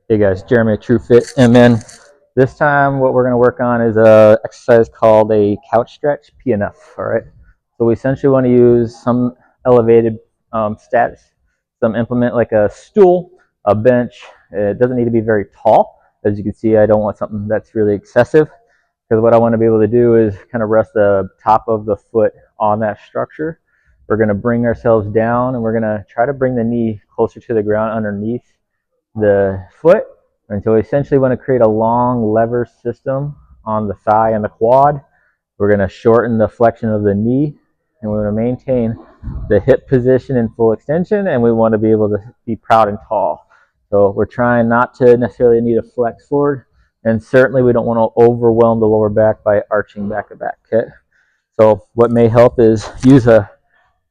Hey guys, Jeremy at TrueFit, and then this time what we're going to work on is a exercise called a couch stretch PNF. All right, so we essentially want to use some elevated stats, some implement like a stool, a bench. It doesn't need to be very tall. As you can see, I don't want something that's really excessive, because what I want to be able to do is kind of rest the top of the foot on that structure. We're going to bring ourselves down, and we're going to try to bring the knee closer to the ground underneath the foot. And so we essentially want to create a long lever system on the thigh and the quad. We're going to shorten the flexion of the knee, and we want to maintain the hip position in full extension, and we want to be able to be proud and tall. So we're trying not to necessarily need to flex forward, and certainly we don't want to overwhelm the lower back by arching back to back. Okay? So what may help is use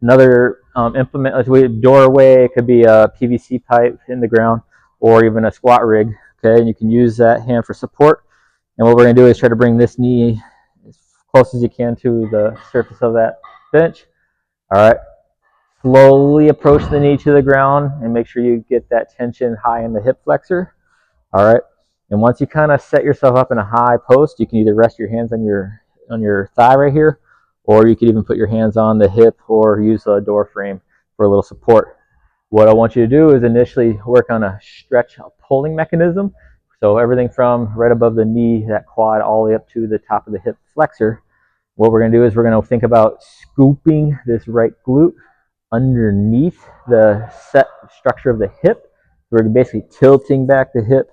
another implement, like a doorway. It could be a PVC pipe in the ground, or even a squat rig. Okay, and you can use that hand for support. And what we're going to do is try to bring this knee as close as you can to the surface of that bench. All right, slowly approach the knee to the ground and make sure you get that tension high in the hip flexor. All right, and once you kind of set yourself up in a high post, you can either rest your hands on your thigh right here, or you could even put your hands on the hip or use a door frame for a little support. What I want you to do is initially work on a stretch, a pulling mechanism. So everything from right above the knee, that quad, all the way up to the top of the hip flexor. What we're going to do is we're going to think about scooping this right glute underneath the set structure of the hip. We're basically tilting back the hip,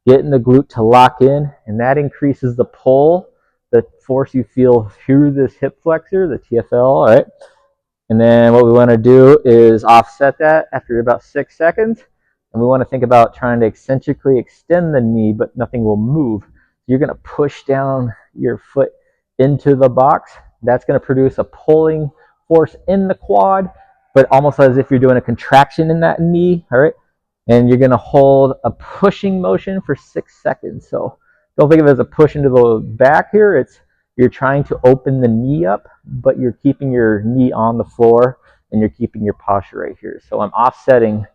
getting the glute to lock in, and that increases the pull, the force you feel through this hip flexor, the TFL, all right? And then what we want to do is offset that after about 6 seconds. And we want to think about trying to eccentrically extend the knee, but nothing will move. You're going to push down your foot into the box. That's going to produce a pulling force in the quad, but almost as if you're doing a contraction in that knee, all right? And you're going to hold a pushing motion for 6 seconds. So don't think of it as a push into the back here. You're trying to open the knee up, but you're keeping your knee on the floor, and you're keeping your posture right here. So I'm offsetting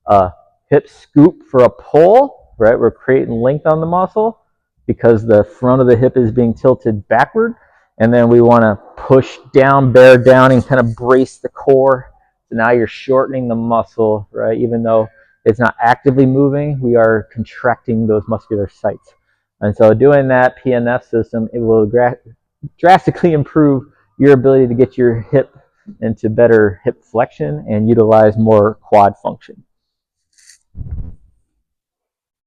a hip scoop for a pull, right? We're creating length on the muscle because the front of the hip is being tilted backward. And then we want to push down, bear down, and kind of brace the core. So now you're shortening the muscle, right? Even though it's not actively moving, we are contracting those muscular sites. And so doing that PNF system, it will drastically improve your ability to get your hip into better hip flexion and utilize more quad function.